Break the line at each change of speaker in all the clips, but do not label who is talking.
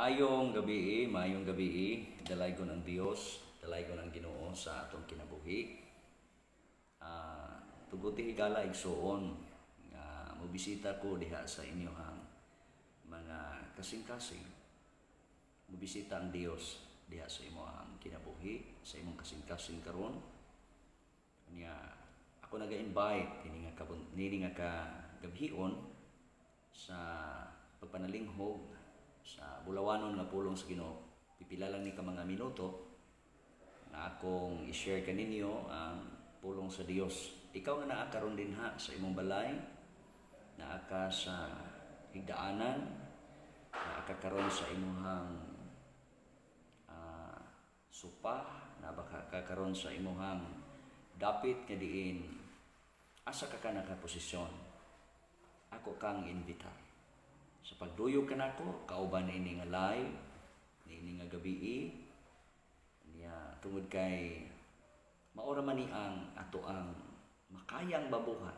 Maayong gabi, dalaygon ang Dios, dalaygon ang Ginoo sa atong kinabuhi. Tuguti higala igsuon nga mobisita ko diha sa inyohang mga kasing-kasing. Mobisita ang Dios diha sa imong kinabuhi, sa imong kasing-kasing karon. Nya ako naga-invite nini nga kagabhion sa pagpanalinghog sa bulawanon nga pulong sa Ginoo. Pipila lang ni ka mga minuto na akong i-share kaninyo ang pulong sa Dios. Ikaw nga naa karon din ha sa imong balay, naa ka sa higdaanan, naa ka karon sa imong supa, na baka ka karon sa imong dapit nga diin asa ka nakaposisyon. Ako kang invitar sa pagduyog ka nako, kauban ini nga live, ini nga gabi, niya tungod kay maura man ni ang ato ang makayang mabuhat.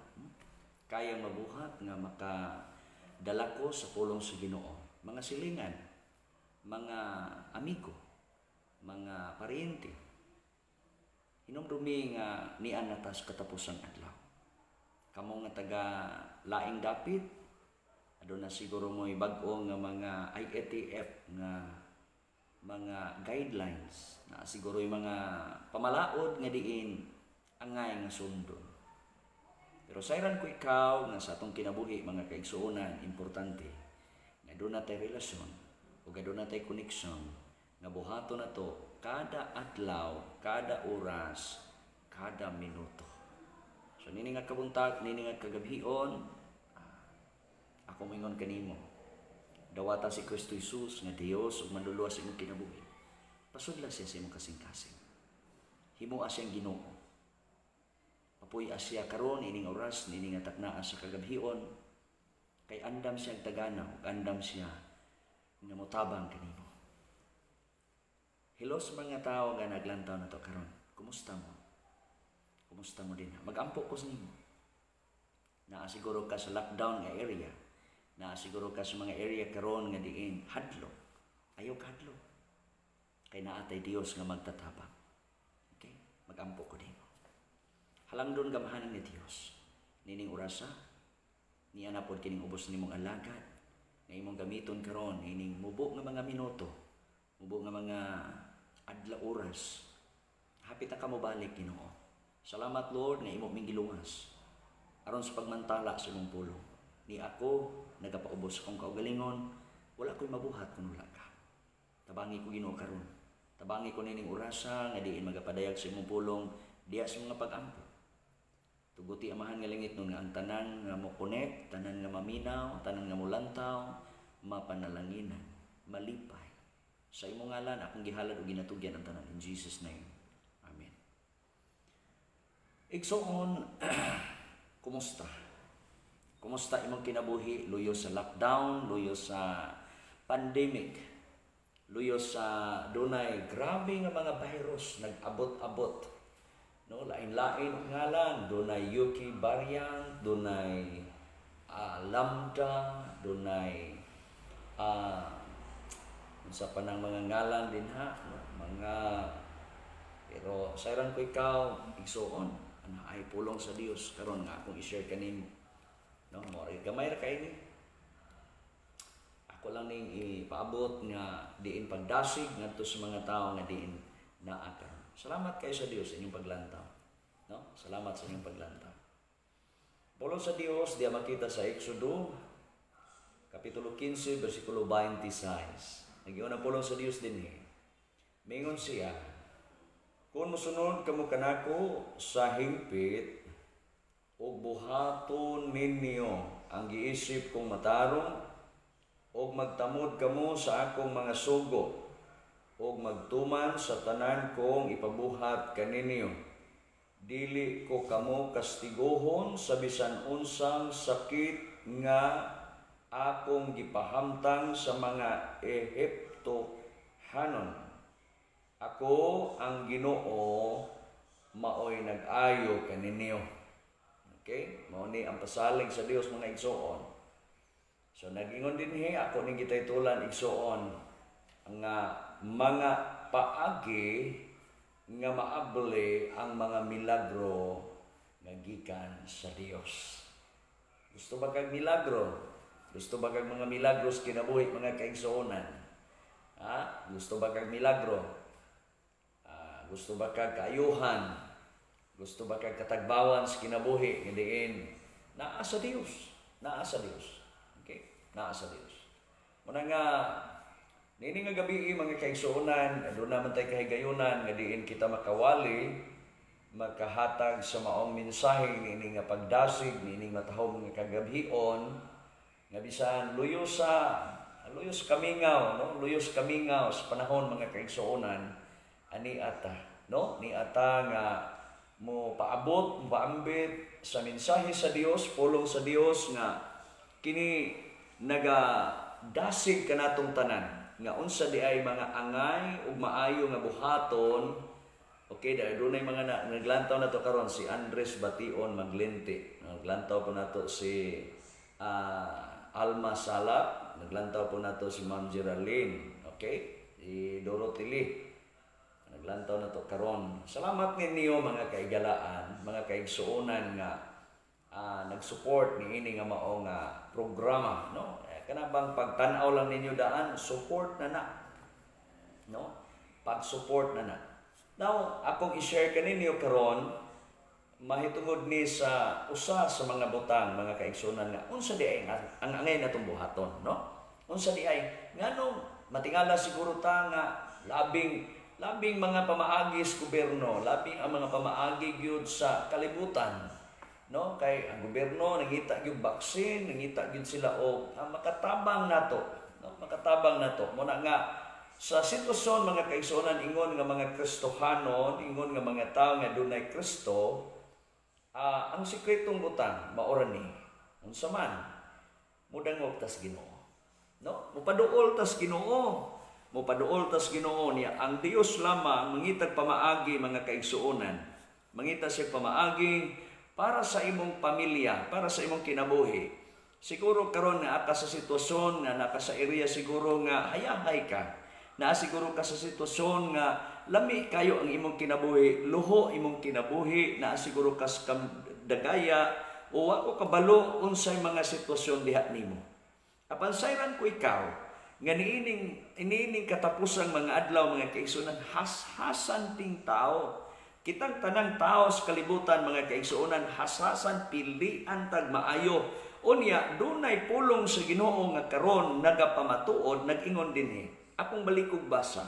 Kayang mabuhat nga makadala ko sa pulong sa Ginoo. Mga silingan, mga amigo, mga paryente. Hinumdumi nga nian natas katapusang adlaw. Kamo nga taga laing dapit, aduna siguro mo'y bag-o nga mga IATF nga mga guidelines na siguro yung mga pamalaod nga diin angay nga sundon. Pero sayran ko ikaw nga sa atong kinabuhi mga kaigsuonan, importante nga doon natay relasyon o doon natay koneksyon nga buhato na to kada adlaw, kada oras, kada minuto. So nini nga kabuntag, nini nga kagabhion, ako mingon kanimo, dawata si Kristo Jesus nga Dios ug manluluwa sa imong kinabuhi. Pasudla siya sa imong kasing-kasing. Himua siyang Ginoo. Papuy siya karon ining oras nining nga taknaa sa kagabhion, kay andam siyang taganaw, andam siya nga motabang kanimo. Hello sa mga tao nga naglantaw na to karon. Kumusta mo? Kumusta mo din? Magampo ko sa nimo. Naa siguro ka sa lockdown nga area. Na siguro ka sa mga area karon nga diin hadlok. Ayaw ka hadlok. Kay naatay Dios nga magtatabang. Okay? Magampo ko din. Halangdon gamahanan ni Dios. Nining orasa, niya na pod kining ubos nimong alagad nga imong gamiton karon ining mubo nga mga minuto, mubo nga mga adlaw oras. Hapit na ka mo balik Ginoo. Salamat Lord nga imo ming giluwas aron sa pagmantala sa imong pulong. Ni ako nagapaubos akong kaugalingon, wala ko'y mabuhat kung wala ka. Tabangi ko Ginoo karon. Tabangi ko nining orasa nga diin magapadayag sa imong pulong diya sa mga pag-ampo. Tuguti amahan nga langit nun nga ang tanan nga mo connect, tanan nga maminaw, tanan nga mulantaw, mapanalanginan, malipay. Sa imong ngalan akong gihalad o ginatugyan ang tanan in Jesus name. Amen. Igsoon, kumusta? Kumusta imong kinabuhi? Luyo sa lockdown, luyo sa pandemic, luyo sa dunay grabe nga mga virus nag-abot-abot. No, lain-lain ang ngalan, dunay UK variant, dunay Lambda, dunay sa panang mga ngalan din ha, mga pero sayran ko ikaw igsuon ana ay pulong sa Dios karon nga akong i-share kanimo. No, mo gamay ra kay ni. Ako lang ning ipaabot nga diin pagdasig ngadto sa mga tawo nga diin naa ka. Salamat kay sa Dios sa inyong paglantaw. No? Salamat sa inyong paglantaw. Pulong sa Dios diya makita sa Exodo kapitulo 15 bersikulo 26. Nagiyon ang pulong sa Dios din mingon siya, kung mosunod kamo kanako sa hingpit ug buhaton ninyo ang giisip kong matarong ug magtamod kamo sa akong mga sugo ug magtuman sa tanan kong ipabuhat kaninyo, dili ko kamo kastigohon sa bisan unsang sakit nga akong gipahamtang sa mga Ehiptohanon. Ako ang Ginoo maoy nag-ayo kaninyo. Okay? Mao ni ang pasalig sa Dios mga igsoon. So nagingon din ako ning gitaytulan igsoon nga mga paagi nga maabli ang mga milagro nga gikan sa Dios. Gusto ba kag milagro? Gusto ba kag mga milagros kinabuhi mga kaigsuonan? Gusto ba kag milagro? Gusto ba kag kaayuhan? Gusto ba kag katagbawan sa kinabuhi? Hindiin, naa sa Dios. Naa sa Dios. Okay? Naa sa Dios. Muna nga, nini nga gabi mga kaigsuonan, doon naman tayo kahigayunan, nga diin kita makawali, makahatag sa maong mensahe, nini nga pagdasig, nini nga tahong mga kagabion, nga bisan luyos kamingaw, no? Luyos kamingaw sa panahon mga kaigsuonan, ani ata, no? Ni ata nga mo paabot, mo paambit sa mensahe sa Dios, pulong sa Dios nga kini nagadasig kanatong tanan nga unsa di ay mga angay ug maayo nga buhaton. Okay, dahil doon ay mga naglantaw na to karon si Andres Bation Maglente. Naglantaw po na to si Alma Salap. Naglantaw po na to si Ma'am Geraldine. Okay? Si Dorothy Lee. Naglantaw na to karon. Salamat ninyo mga kaigalaan, mga kaigsuonan nga nag-support ni ini nga mao nga programa, no? Kanabang pagtan-aw lang ninyo daan, support na. No? Pag-support na. Now, akong i-share kaninyo karon mahitungod ni sa usa sa mga butang, mga kaigsuonan nga unsa di ay ang angay natong buhaton, no? Unsa di ay nganong matingala siguro ta nga labing mga pamaagi sa gobyerno, labing ang mga pamaagi gyud sa kalibutan, no? Kay ang gobyerno nangita gyud baksin, nangita gyud sila og makatabang nato, no? Makatabang nato muna nga sa sitwasyon mga kaigsuonan ingon nga mga Kristohanon, ingon nga mga tao nga dunay Kristo, ang sikretong butang maora ni unsa man mudangog tas Ginoo, no? Mupaduol tas Ginoo, mupaduol tas Ginoo niya ang Dios lamang mangitag pamaagi mga kaigsuonan, mangita siya pamaagi para sa imong pamilya, para sa imong kinabuhi. Siguro karon nga aka sa sitwasyon nga naka sa area siguro nga hayahay ka, na siguro ka sa sitwasyon nga lami kayo ang imong kinabuhi, luho imong kinabuhi, na siguro ka sa dagaya o wako kabalo unsay mga sitwasyon diha nimo. Apan sayran ko ikaw nga niining katapusang mga adlaw mga kaigsuonan, hashasan ting tao. Kitang tanang tao sa kalibutan mga kaigsuonan, hashasan pilian tag maayo. Unya dunay pulong sa Ginoo nga karon nagapamatuod, nag-ingon dinhi. Akong balikog basa,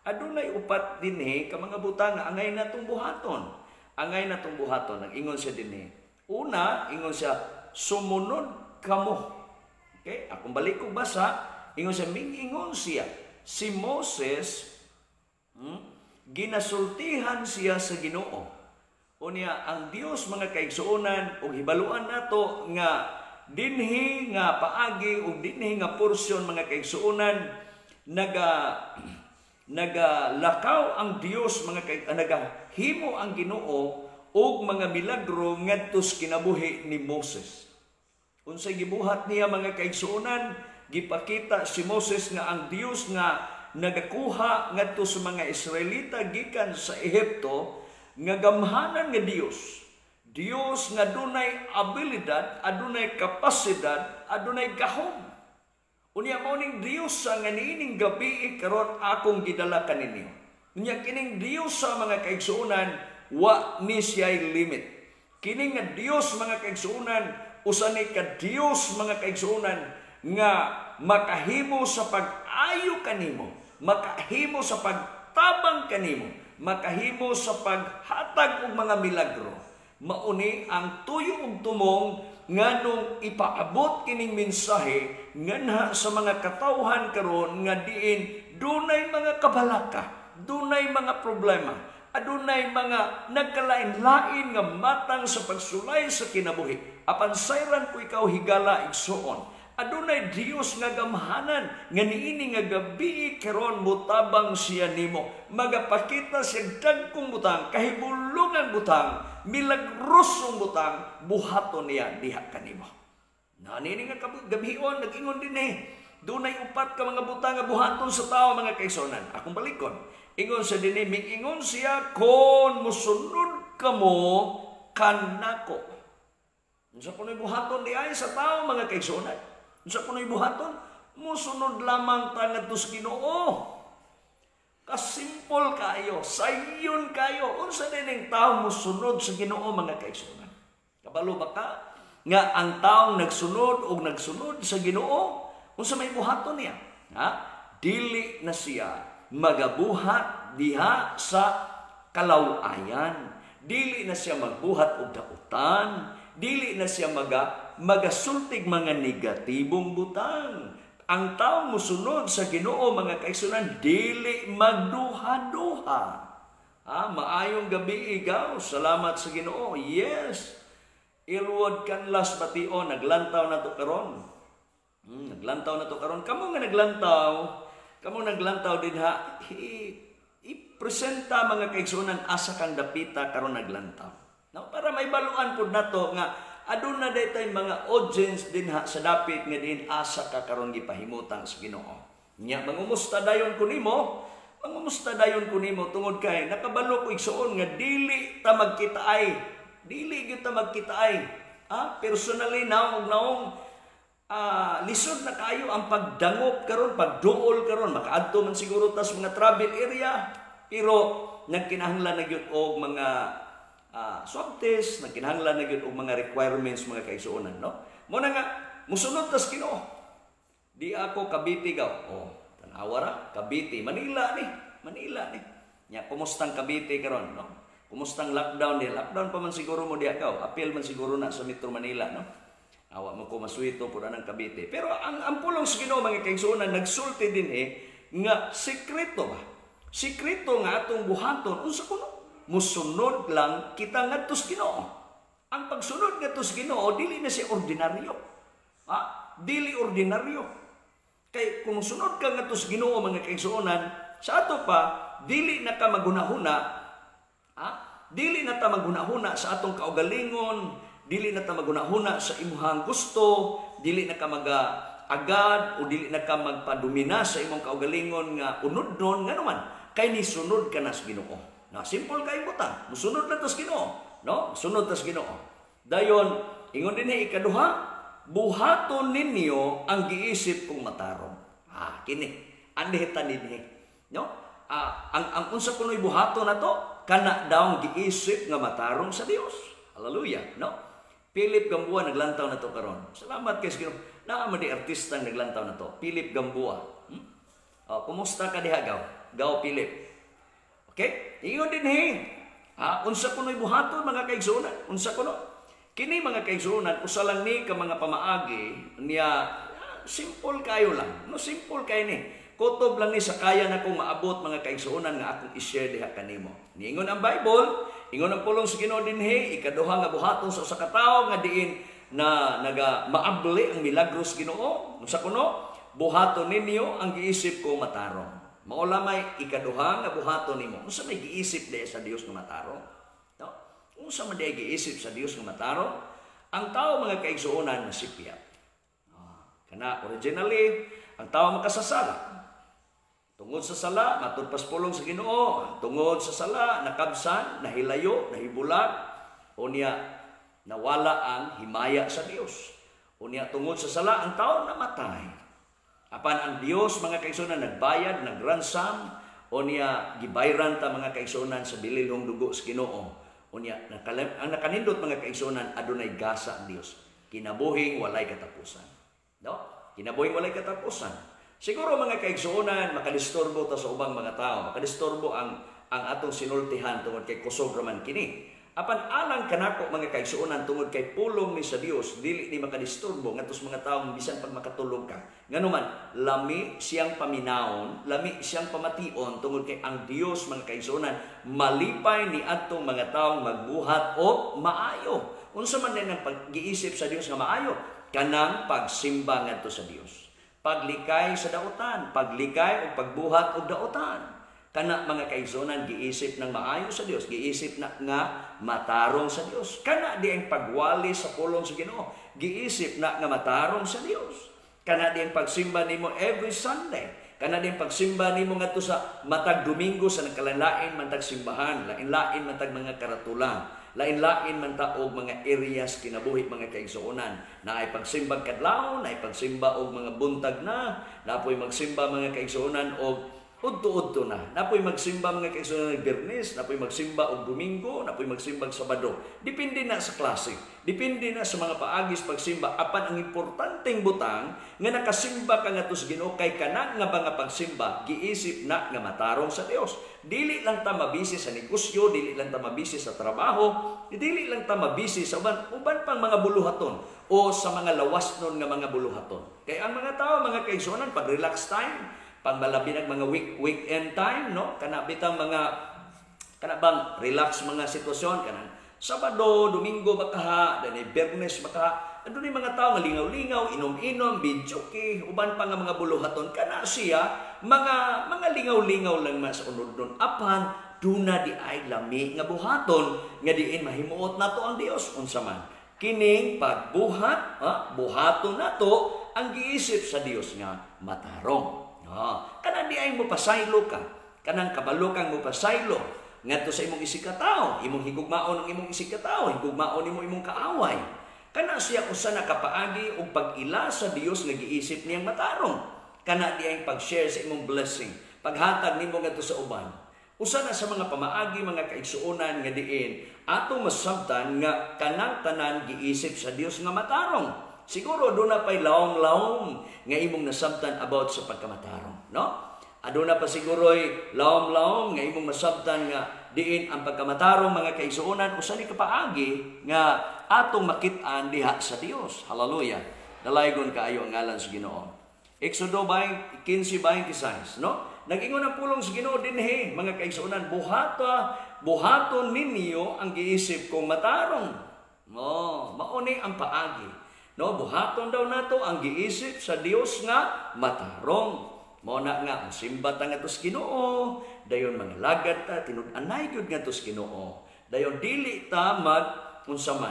adunay upat dinhi ka mga butang nga angay natong buhaton. Angay natong buhaton, nag-ingon siya dinhi. Una, ingon siya, sumunod kamo. Okay, akong balikog basa, ingon siya, ingon siya, si Moses, ginasultihan siya sa Ginoo. Unya ang Dios mga kaigsuonan ug hibaluan nato nga dinhi nga paagi ug dinhi nga porsyon mga kaigsuonan nagalakaw ang Dios nagahimo ang Ginoo og mga milagro ngadto sa kinabuhi ni Moses. Unsay gibuhat niya mga kaigsuonan, gipakita si Moses nga ang Dios nga nagakuha ngadto sa mga Israelita gikan sa Ehipto nga gamhanan nga Dios nga dunay abilidad, adunay kapasidad, adunay gahom. Unya mao ning Dios sa nga niining gabi karon akong gidala kaninyo. Unya kining Dios sa mga kaigsuonan wa ni siya'y limit. Kining nga Dios mga kaigsuonan usa ni ka Dios mga kaigsuonan nga makahimo sa pag-ayo kanimo, makahimo sa pagtabang kanimo, makahimo sa paghatag og mga milagro. Mauni ang tuyo ug tumong nganong ipaabot kining mensahe nganha sa mga katawhan karon nga diin dunay mga kabalaka, dunay mga problema, adunay mga nagkalain-lain nga matang sa pagsulay sa kinabuhi. Apan sayran ko ikaw higala igsuon, adunay Dios nga gamhanan nga niini nga gabi karon mutabang siya nimo, magapakita siya dagkong butang, kahibulungan butang, milagrosong butang, buhaton niya diha kanimo. Nanini nga gabion nag-ingon din Dunay upat ka mga butang nga buhaton sa tao mga kaigsuonan. Akong balikon. Ingon sa dinhi, ingon siya kon musunod kamo kanako. Unsa kunoy buhaton di ay sa tao mga kaigsuonan? Unsa kunoy buhaton? Musunod lamang ta ngadto sa Ginoo. Kasimpol kayo, sayon kayo. Unsa dining tao musunod sa Ginoo mga kaigsuonan? Kabalo ba ka nga ang taong nagsunod o nagsunod sa Ginoo, unsa may buhaton niya? Ha? Dili na siya magabuhat diha sa kalawayan. Dili na siya magbuhat og dautan. Dili na siya magasultig mga negatibong butang. Ang taong musunod sa Ginoo mga kaigsuonan, dili magduha-duha. Maayong gabi igaw. Salamat sa Ginoo. Yes. Ilwod kanlas batio naglantaw na to karon. Naglantaw na to karon. Kamo nga naglantaw din ha. I-presenta mga kaigsuonan asa kang dapita karon naglantaw. No, para may baluan pud nato nga aduna daytay mga audience din ha sa dapit nga din asa ka karon gipahimutang sa Ginoo. Nya mangumusta dayon ko nimo tungod kay nakabalo ko igsuon nga dili ta magkitaay. Dili gyud ta magkitaay. Personally naong lisod na kayo ang pagdangop karon, pagduol karon, makaadto man siguro tas mga travel area, pero nagkinahanglan na gyud og mga swab test, nagkinahanglan na gyud og mga requirements mga kaigsuonan, no? Mo na nga musunod tas Ginoo. Di ako Cavite gaw. Tanawa ra, Cavite, Manila ni. Nya kumustang Cavite karon, no? Kumustang lockdown di? Lockdown pa man siguro mo di akaw. Appeal man siguro na sa Metro Manila, no? Awa mo ko masuito po na ng Cavite. Pero ang pulong sa Ginoo mga kaigsuonan nagsulti din nga sekreto ba? Sekreto nga atong buhaton unsa kuno? Musunod lang kita ngadto sa Ginoo. Ang pagsunod ngadto sa Ginoo dili na siya ordinaryo. Dili ordinaryo. Kay kung sunod ka ngadto sa Ginoo mga kaigsuonan, sa ato pa dili na ka maghunahuna. Dili na ta maghunahuna sa atong kaugalingon, dili na ta maghunahuna sa imuhang gusto, dili na ka agad o dili na ka magpadumina sa imong kaugalingon nga unod-non nga naman kay ni sunod ka na sa Ginoo. Na simple kay butang, musunod na ta sa Ginoo, no? Sunod ta sa Ginoo. Dayon ingon dinhi ikaduha, buhaton ninyo ang giisip kong matarong. Kini andihetan dinhi, no? Ang unsa kunoy buhaton nato kana daw giisip nga matarong sa Dios. Hallelujah, no? Philip Gamboa naglantaw na to karon. Salamat kay Ginoo. Naa man di artista naglantaw na to. Philip Gamboa. Kumusta ka diha gaw? Gaw Philip. Okay? Ingon dinhi. Unsa kunoy buhaton mga kaigsuonan? Unsa kuno? Kini mga kaigsuonan usa lang ni ka mga pamaagi niya simple kayo lang. No simple kay ni. Kutob lang ni sa kaya na kong maabot mga kaigsuonan nga akong i-share diha kanimo. Niingon ang Bible, ingon ang pulong sa Ginoo dinhi, ikaduha nga buhaton sa usa ka tawo nga diin na maabli ang milagros Ginoo. Unsa kuno? Buhaton ninyo ang giisip ko matarong. Mao lamay ikaduha nga buhaton nimo. Unsa may giisip diha sa Dios nga matarong? No? Unsa man diha giisip sa Dios nga matarong? Ang tawo mga kaigsuonan nasipyat. Kana originally ang tawo makasasala. Tungod sa sala, matudpas pulong sa Ginoo. Tungod sa sala, nakabsan, nahilayo, nahibulag, o niya nawala ang himaya sa Dios. O niya tungod sa sala, ang tao namatay. Apan ang Dios, mga kaigsuonan, nagbayad, nagransom, o niya gibayran ta mga kaigsuonan sa bililhong dugo sa Ginoo. O niya, ang nakanindot mga kaigsuonan, adunay gasa ang Dios. Kinabuhing walay katapusan. No? Kinabuhing walay katapusan. Siguro mga kaigsuonan, makadisturbo ta sa ubang mga tao. Makadisturbo ang atong sinultihan tungod kay kusog raman kini. Apan alang kanako mga kaigsuonan tungod kay pulong ni sa Dios, dili ni makadisturbo ngadto sa mga tawo bisan pag makatulog ka. Nganuman, lami siyang paminaon, lami siyang pamation tungod kay ang Dios mga kaigsuonan malipay ni adtong mga tawo magbuhat o maayo. Unsa man din ang pag-giisip sa Dios nga maayo? Kanang pagsimba ngadto sa Dios. Paglikay sa dautan, paglikay o pagbuhat og dautan. Kana mga kaigsuonan giisip ng maayo sa Dios, giisip na nga matarong sa Dios. Kana di ang pagwali sa pulong sa Ginoo, giisip na nga matarong sa Dios. Kana diyang pagsimba nimo every Sunday. Kana diyang pagsimba nimo ngadto sa matag Domingo sa nagkalain man tag simbahan, lain-lain man tag mga karatula, lain-lain man ta og mga areas kinabuhi mga kaigsuonan. Naay pagsimba kadlaw, naay pagsimba og mga buntag na, napoy magsimba mga kaigsuonan og udto-udto na. Napoy magsimba mga kaigsuonan ng Biyernes, napoy magsimba og Domingo, napoy magsimba og Sabado. Depende na sa klase. Depende na sa mga paagis pagsimba. Apan ang importanteng butang nga nakasimba ka ngadto sa Ginoo kay kana nga mga pagsimba giisip na nga matarong sa Dios. Dili lang ta mabisi sa negosyo, dili lang ta mabisi sa trabaho, dili lang ta mabisi sa uban pang mga buluhaton o sa mga lawas nun nga mga buluhaton. Kay ang mga tao, mga kaigsuonan, pag relax time, pag malabinag mga weekend time, no? Kana bitang mga bang relax mga sitwasyon, kana Sabado, Domingo baka, dani Biyernes baka, ano ni mga tao nga lingaw-lingaw, inom-inom, bidyoki, uban pa nga mga buluhaton, kana siya mga lingaw-lingaw lang mas unod nun. Apan duna di ay lami nga buhaton nga diin mahimuot nato ang Dios unsa man. Kining pagbuhat, buhaton nato ang giisip sa Dios nga matarong. Kana di ay mo pasaylo ka, kanang kabalo kang mo pasaylo ngadto sa imong isig ka tawo, imong higugmaon ang imong isig ka tawo, higugmaon nimo imong kaaway. Kana siya usa na kapaagi og pag-ila sa Dios nga giisip niyang matarong. Kana di ay pag-share sa imong blessing, paghatag nimo ngadto sa uban. Usa na sa mga pamaagi mga kaigsuonan nga diin atong masabtan nga kanang tanan giisip sa Dios nga matarong. Siguro doon na pa'y laom-laom nga imong nasabtan about sa pagkamatarong, no? Aduna pa siguro'y laom-laom nga imong masabtan nga diin ang pagkamatarong mga kaigsuonan usa ni kapaagi nga atong makit-an diha sa Dios. Hallelujah. Dalaygon kaayo ang ngalan sa Ginoo. Exodo 15:26, no? Nag-ingon ang pulong sa Ginoo dinhi mga kaigsuonan, buhaton ninyo ang giisip kong matarong. Mauni ang paagi. No, buhaton daw nato ang giisip sa Dios nga matarong. Mo na nga ang simba ta ngadto sa Ginoo, dayon mga lagad ta tinud-anay gyud ngadto sa Ginoo. Dayon dili ta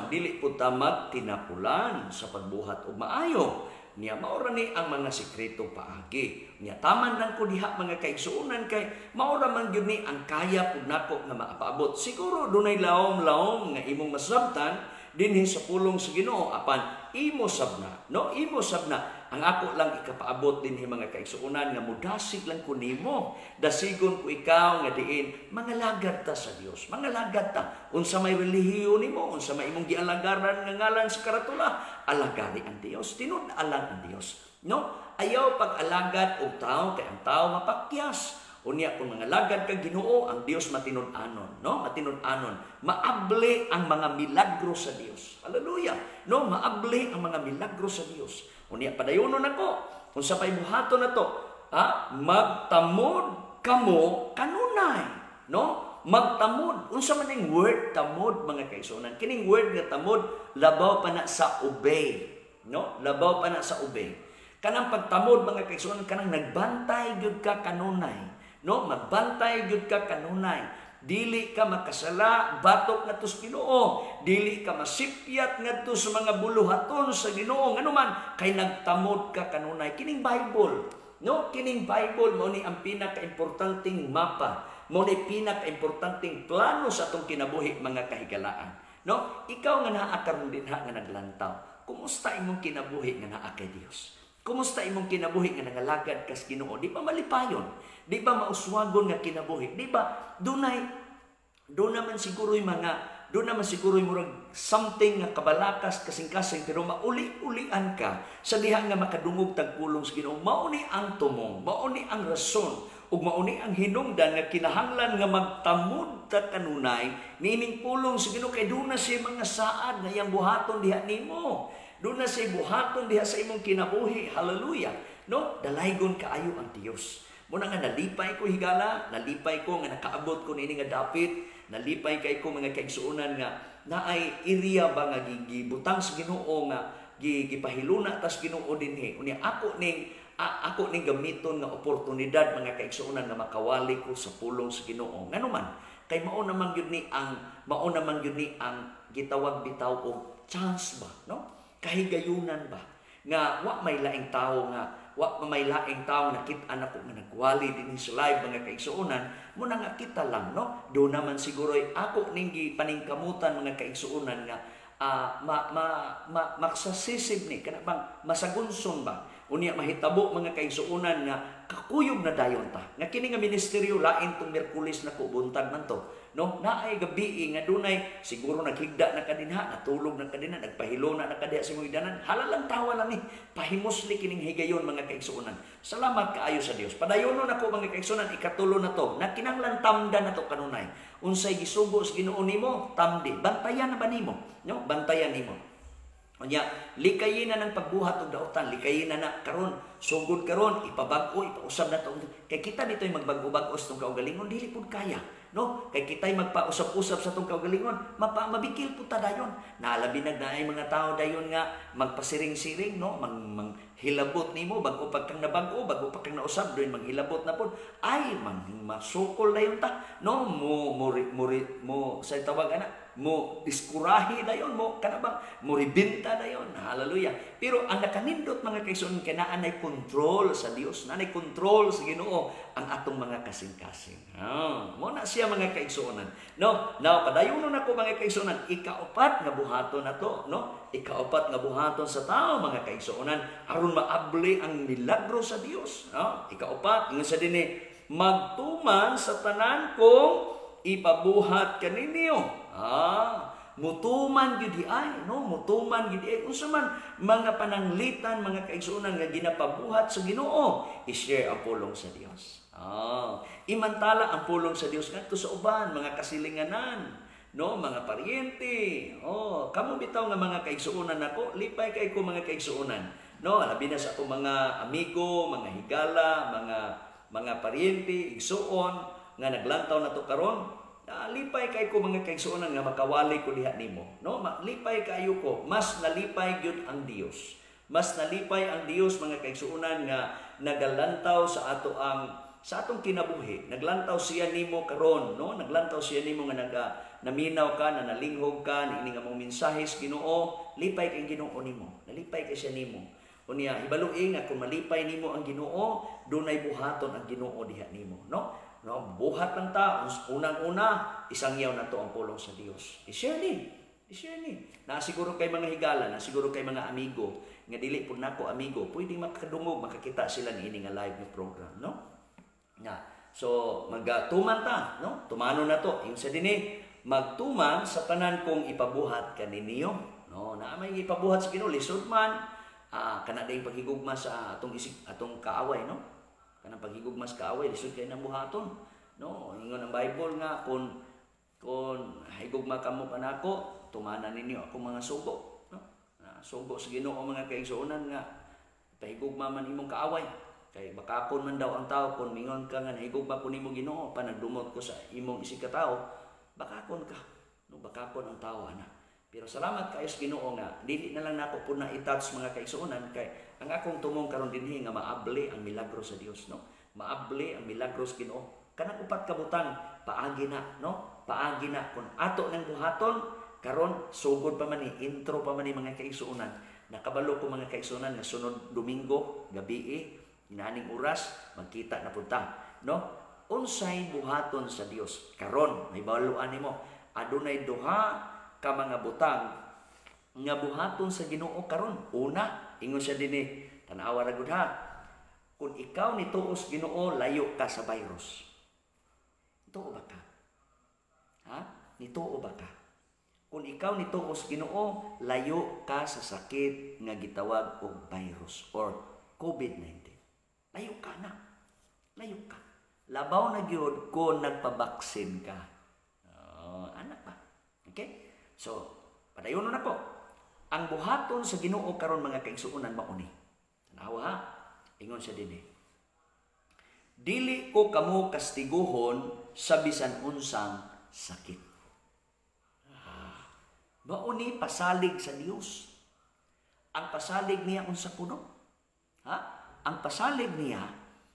dili pud ta magtinapulan sa pagbuhat og maayo. Niya maura ni ang mga sikreto paagi. Niya taman lang ko diha mga kaigsuonan kay maura man gyud ni ang kaya pud nako nga maapaabot. Siguro dunay laom-laom nga imong masabtan dinhi sa pulong sa Ginoo apan imo sabna, no? Imo sabna ang ako lang ikapaabot dinhi mga kaigsuonan nga mudasig lang ko nimo. Dasigon ko ikaw nga diin mangalagad ta sa Dios. Mangalagad ta unsa may relihiyon nimo, unsa may imong gialagaran nga ngalan sa karatula, alagari ang Dios, tinud-alan ang Dios. No? Ayaw pag-alagad og tao kay ang tao mapakyas. Unya kung mga lagad kag Ginoo ang Dios matinud-anon, no? Matinud-anon. Maabli ang mga milagro sa Dios. Hallelujah. No, maabli ang mga milagro sa Dios. Unya padayonon nako unsa pay buhaton nato? Magtamod kamo kanunay, no? Magtamod. Unsa man ning word tamod mga kaigsuonan? Kining word nga tamod labaw pa na sa obey, no? Labaw pa na sa obey. Kanang pagtamod mga kaigsuonan kanang nagbantay gyud ka kanunay. No, magbantay gyud ka kanunay. Dili ka makasala batok ngadto sa Ginoo. Dili ka masipyat ngadto sa mga buluhaton sa Ginoo. Nganuman kay nagtamod ka kanunay. Kining Bible, no? Kining Bible mao ni ang pinaka-importanteng mapa. Mao ni pinaka-importanteng plano sa atong kinabuhi mga kahigalaan. No? Ikaw nga naa karon dinha nga naglantaw. Kumusta imong kinabuhi nga naa kay Dios? Kumusta imong kinabuhi nga nangalagad kas Ginoo? Di ba malipayon? Di ba mauswagon nga kinabuhi? Di ba doon naman siguro murag something nga kabalakas kasing-kasing pero mauli-ulian ka sa diha nga makadungog tagpulong sa Ginoo. Mauni ang tumong, mauni ang rason ug mauni ang hinungdan nga kinahanglan nga magtamod ta kanunay nining pulong sa Ginoo kay doon na siya mga saad nga iyang buhaton diha nimo. Doon na siya buhaton diha sa imong kinabuhi. Hallelujah. No? Dalaygon kaayo ang Dios. Muna nga nalipay ko higala, nalipay ko nga nakaabot ko nini nga dapit, nalipay kay ko mga kaigsuonan nga naay area ba nga gibutang sa Ginoo nga gipahiluna tas Ginoo dinhi. Unya ako ning gamiton nga oportunidad mga kaigsuonan nga makawali ko sa pulong sa Ginoo. Nganuman kay mao naman gyud ni ang gitawag bitaw og chance ba, no? Kahigayunan ba? Nga wa may laing tao nga wa may laing tao nakita nako nga nagwali dinhi sa live mga kaigsuonan mo na nga kita lang no do naman siguro ako ning paningkamutan mga kaigsuonan nga maksasisib ni kana bang masagunson ba unya mahitabo mga kaigsuonan nga kakuyog na dayon ta nga kini nga ministeryo lain tong Miyerkules na ko buntag man to no naay gabi nga dunay siguro naghigda na kadinha natulog na kadinha nagpahilo na kadiha sa muidanan halalang tawa lang ni pahimosli kining higayon mga kaigsuonan salamat kaayo sa Dios padayonon nako mga kaigsuonan ikatulo na to na kinahanglan tamdan nato kanunay unsay gisugo sa Ginoo nimo tamdi bantayan na ba nimo no bantayan nimo unya likayin na ng pagbuhat og daotan likayin na karon sugod karon ipabag-o ipausab na to kay kita ditoy magbag-o-bag-os tong kaugalingon dili pud kaya no kay kitay magpausab-usab sa tong kaugalingon mabikil pud ta dayon naalabi nagnaay mga tao dayon nga magpasiring-siring no hilabot nimo bag-o pag kang nabag-o bag-o pag kang nausab doon manghilabot na pud ay masukol dayon ta no mo sa tawag ana mo diskurahi dayon mo kanabang mo ribinta dayon hallelujah pero ang nakanindot mga kaigsuonan kay naa nay control sa Dios naa nay control sa Ginoo ang atong mga kasing-kasing mo na siya mga kaigsuonan no now padayonon nako mga kaigsuonan ikaapat nga buhaton nato no ikaapat nga buhaton sa tao mga kaigsuonan aron maabli ang milagro sa Dios no ikaapat ingon sa dinhi magtuman sa tanan kong ipabuhat kaninyo mutuman gid ay no mutuman gid unsa man mga pananglitan mga kaigsuonan nga ginapabuhat sa Ginoo i-share ang pulong sa Dios imantala ang pulong sa Dios ngadto sa uban mga kasilinganan no mga paryente kamo bitaw nga mga kaigsuonan nako lipay kay ko mga kaigsuonan no labi na sa ako mga amigo mga higala mga paryente igsuon nga naglantaw na to karon lipay kay ko mga kaigsuonan nga makawali ko diha nimo no lipay kayo ko mas nalipay gyud ang Dios mas nalipay ang Dios mga kaigsuonan nga nagalantaw sa atong kinabuhi naglantaw siya nimo karon no naglantaw siya nimo nga naminaw ka na nalinghog ka ini nga mong mensahe sa Ginoo lipay kay Ginoo nimo nalipay kay siya nimo unya hibaluin nga kung malipay nimo ang Ginoo dunay buhaton ang Ginoo diha nimo no buhat lang ta unang-una isangyaw na to ang pulong sa Dios i-share ni nasiguro kay mga higala nasiguro kay mga amigo nga dili pud nako amigo pwede makadungog makakita sila ni ini nga live na program no so magtuman ta no tumano na to yung sa dinhi magtuman sa tanan kong ipabuhat kaninyo no na may ipabuhat sa Ginoo lisod man kana day paghigugma sa atong kaaway no kanang paghigugma sa kaaway lisod kay nang buhaton no ingon ang Bible nga kun higugma kamo kanako tumanan ninyo ako mga sugo no sugo sa Ginoo mga kaigsuonan nga pahigugma man imong kaaway kay bakakon man daw ang tao kun mingon ka nga higugma ko nimo Ginoo panagdumot ko sa imong isig ka tao bakakon ka no bakakon ang tao ana pero salamat kayo sa Ginoo nga dili na lang nako pud na i-touch mga kaigsuonan kay ang akong tumong karon dinhi nga maabli ang milagro sa Dios no maabli ang milagro sa Ginoo kanang upat ka butang paagi na no paagi na kun ato nang buhaton karon sugod pa man ni intro pa man ni mga kaigsuonan nakabalo ko mga kaigsuonan nga sunod Domingo gabi inaning oras magkita na punta no unsay buhaton sa Dios karon may baluan nimo adunay duha ka mga butang nga buhaton sa Ginoo karon una ingon siya dinhi tan-awa ra gud ha kung ikaw nituos Ginoo layo ka sa virus nituo ba ka nituo ba ka kung ikaw nituos Ginoo layo ka sa sakit nga gitawag og virus or COVID-19 layo ka na layo ka labaw na gyud kung nagpabaksin ka anak ba okay so padayonon ako ang buhaton sa Ginoo karon mga kaigsuonan mauni tanawa ha ingon siya dinhi dili ko kamo kastiguhon sa bisan unsang sakit mauni pasalig sa Dios ang pasalig niya unsa kuno ang pasalig niya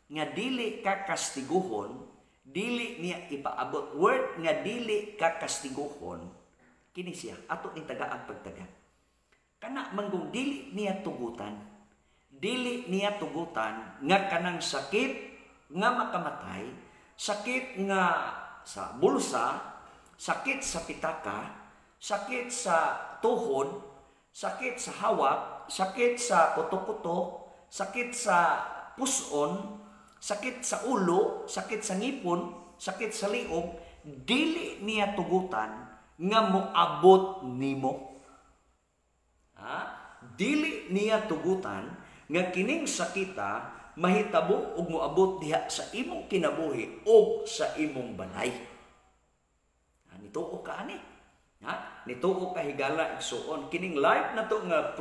nga dili ka kastiguhon dili niya ipaabot word nga dili ka kastiguhon kini siya ato ni tagaag pagtagad kana manggong dili niya tugutan dili niya tugutan nga kanang sakit nga makamatay, sakit nga sa bulsa, sakit sa pitaka, sakit sa tuhod, sakit sa hawak, sakit sa kuto-kuto, sakit sa puson, sakit sa ulo, sakit sa ngipon, sakit sa liog, dili niya tugutan nga moabot nimo. Dili niya tugutan nga kining sakita mahitabo ug moabot diha sa imong kinabuhi o sa imong balay. Nituo ka ani. Nituo ka higala igsuon kining live na to nga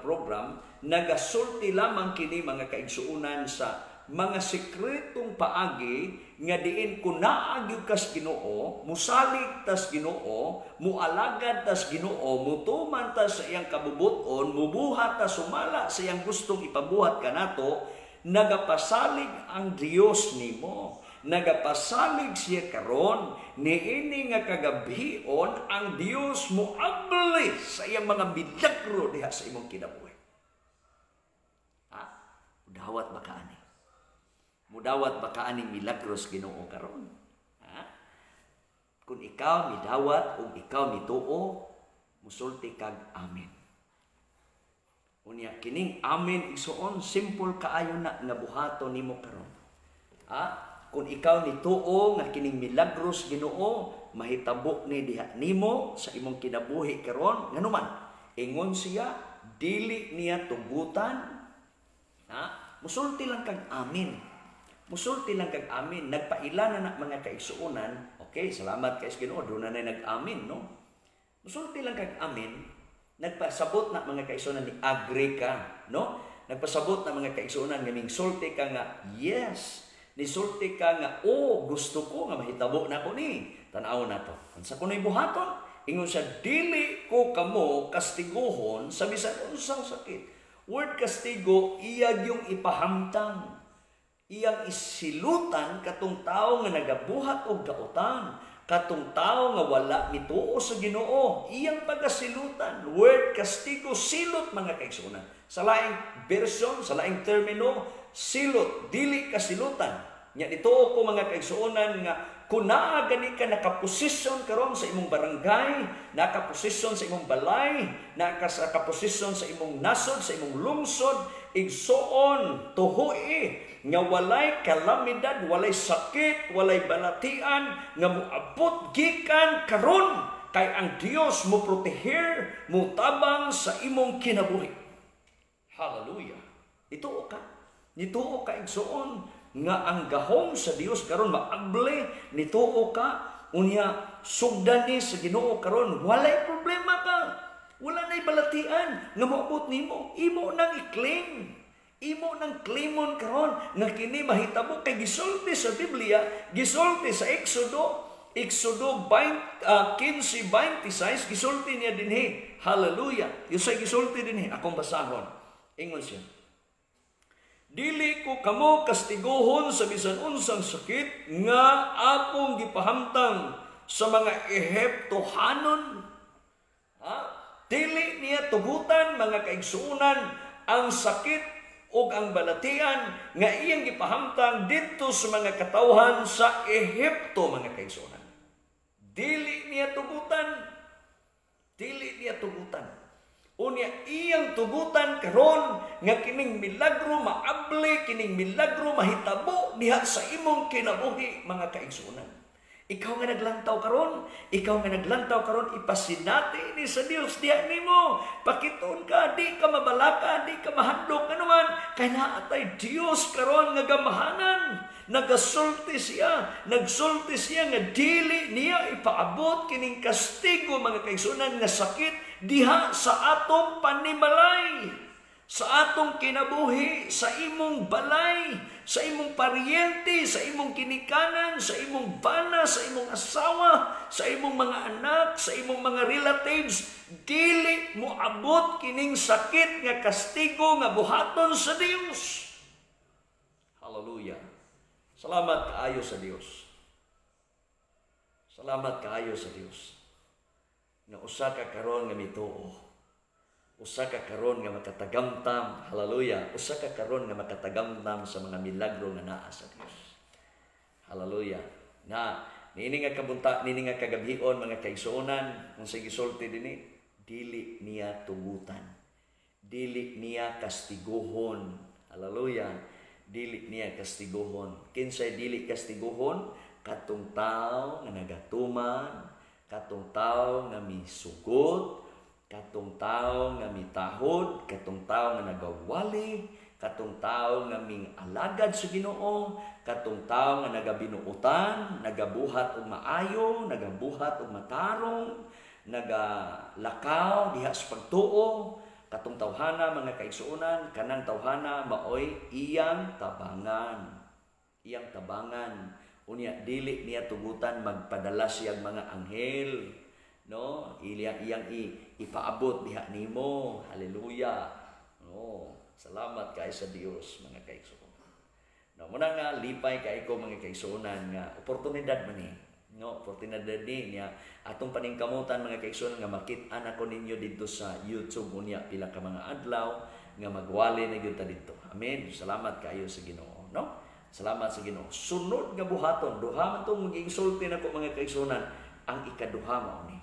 program, nagasulti lamang kini mga kaigsuonan sa mga sekretong paagi nga diin kun naagyo kas Ginoo, musalig tas Ginoo, mualagad tas Ginoo, mutuman tas sa iyang kabubuton, mubuhat tas sumala sa iyang gustong ipabuhat kanato, nagapasalig ang Dios nimo. Nagapasalig siya karon niini nga kagabion ang Dios moabli sa iyang mga milagro diha sa imong kinabuhi. Mudawat ba ka ani? Mudawat ba ka aning milagros Ginoo karon? Kung ikaw midawat o ikaw mituo, musulti kag amen. Unya kining amen igsuon simple kaayo na nga buhaton nimo karon. Kung ikaw nituo nga kining milagros Ginoo mahitabo ni diha nimo sa imong kinabuhi karon nganuman ingon siya dili niya tugutan, musulti lang kag amen. Musulti lang kag amin. Nagpaila na mga kaigsuonan. Okay, salamat kay Ginoo. Doon na nag-amin, no? Musulti lang kag amin. Nagpasabot na mga kaigsuonan ni agree ka, no? Nagpasabot na mga kaigsuonan nga mingsulti ka nga yes. Nisulti ka nga gusto ko nga mahitabo na ko ni. Tanaw na to. Unsa kunoy buhaton? Ingon siya dili ko kamo kastiguhon sa bisan unsang sakit. Word kastigo iyag yung ipahamtang. Iyang isilutan katong tao nga nagabuhat og kautan, katong tao nga wala mituo sa Ginoo, iyang pagasilutan. Word kastigo silot mga kaigsuonan. Sa laing version, sa laing termino, silot dili kasilutan. Nya dituo ko mga kaigsuonan nga kun naa gani ka nakaposisyon karon sa imong barangay, nakaposisyon sa imong balay, nakaposisyon sa imong nasod, sa imong lungsod, igsuon tuhoy nga walay kalamidad, walay sakit, walay balatian nga moabot gikan karon kay ang Dios mo proteher, mo tabang sa imong kinabuhi. Hallelujah. Nituo ka igsuon nga ang gahom sa Dios karon maable, nituo ka unya sugdan ni sa Ginoo karon walay problema ka. Wala nay balatian nga moabot nimo. Imo nang i-claim. Imo nang claimon karon nga kini mahitabo kay gisulti sa Biblia, gisulti sa Exodo 15:26 gisulti niya dinhi. Hallelujah. Yusay gisulti dinhi akong basahon. Ingon siya. Dili ko kamo kastiguhon sa bisan unsang sakit nga akong gipahamtang sa mga Ehiptohanon. Dili niya tugutan mga kaigsuonan ang sakit ug ang balatian nga iyang gipahamtang didto sa mga katawhan sa Ehipto mga kaigsuonan. Dili niya tugutan. Unya iyang tugutan karon nga kining milagro maable, kining milagro mahitabo diha sa imong kinabuhi mga kaigsuonan. Ikaw nga naglantaw karon, ipasinati ni sa Dios diha nimo. Pakituon ka, di ka mabalaka, di ka mahadlok anuman, kay naatay Dios karon nga gamahanan. Nagsulti siya nga dili niya ipaabot kining kastigo mga kaigsuonan nga sakit diha sa atong panimalay, sa atong kinabuhi, sa imong balay, sa imong paryente, sa imong kinikanan, sa imong bana, sa imong asawa, sa imong mga anak, sa imong mga relatives. Dili mo abot kining sakit nga kastigo nga buhaton sa Dios. Hallelujah. Salamat kaayo sa Dios. Salamat kaayo sa Dios. Na usa ka karon nga mituo. Usa ka karon nga makatagamtam, hallelujah, usa ka karon nga makatagamtam sa mga milagro nga naa sa Dios. Hallelujah. Na niini nga kabunta, niini nga kagabhion mga kaigsuonan, unsay gisulti dinhi, dili niya tugutan. Dili niya kastiguhon. Hallelujah. Dili niya kastiguhon. Kinsay dili kastiguhon? Katong tawo nga nagatuman, katong tawo nga misugot, katong tawo nga mitahod, katong tawo nga nagawali, katong tawo nga ming alagad sa Ginoo, katong tawo nga nagabinuotan, nagabuhat og maayo, nagabuhat og matarong, nagalakaw diha sa pagtuo, katong tawhana mga kaigsuonan, kanang tawhana maoy iyang tabangan. Iyang tabangan. Unya dili niya tugutan magpadala siyang mga anghel, no? Iyang ipaabot diha nimo. Hallelujah. No, salamat kay sa Dios mga kaigsuonan. No, muna nga lipay kay ko mga kaigsuonan nga oportunidad man ni. No, oportunidad ni niya atong paningkamutan mga kaigsuonan nga makit-an ako ninyo dito sa YouTube unya pila ka mga adlaw nga magwali na gyud ta dito. Amen. Salamat kayo sa Ginoo, no? Salamat sa Ginoo. Sunod nga buhaton, duha man tong gisulti nako mga kaigsuonan, ang ikaduha mao ni.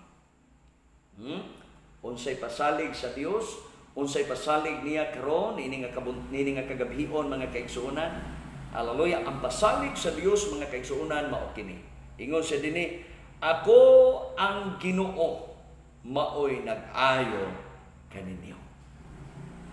Unsay pasalig sa Dios, unsay pasalig niya karon ini nga kagabhion mga kaigsuonan. Hallelujah. Ang pasalig sa Dios mga kaigsuonan mao kini. Ingon siya dinhi, ako ang Ginoo, maoy nag-ayo kaninyo.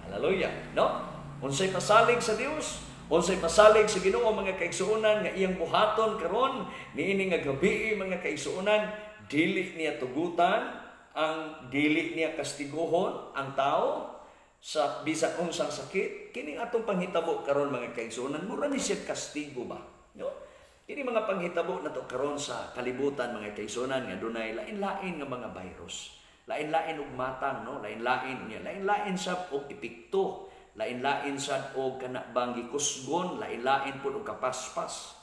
Hallelujah. No? Unsay pasalig sa Dios, unsay pasalig sa Ginoo mga kaigsuonan nga iyang buhaton karon niini nga gabi mga kaigsuonan, dili niya tugutan, ang dili niya kastiguhon ang tao sa bisan unsang sakit. Kini atong panghitabo karon mga kaigsuonan, mura ni siya kastigo ba? No? Kini mga panghitabo nato karon sa kalibutan mga kaigsuonan nga dunay lain-lain nga mga virus. Lain-lain og matang, no? Lain-lain sa og epekto. Lain-lain sad og kanabang gikusgon, lain-lain pud og kapaspas.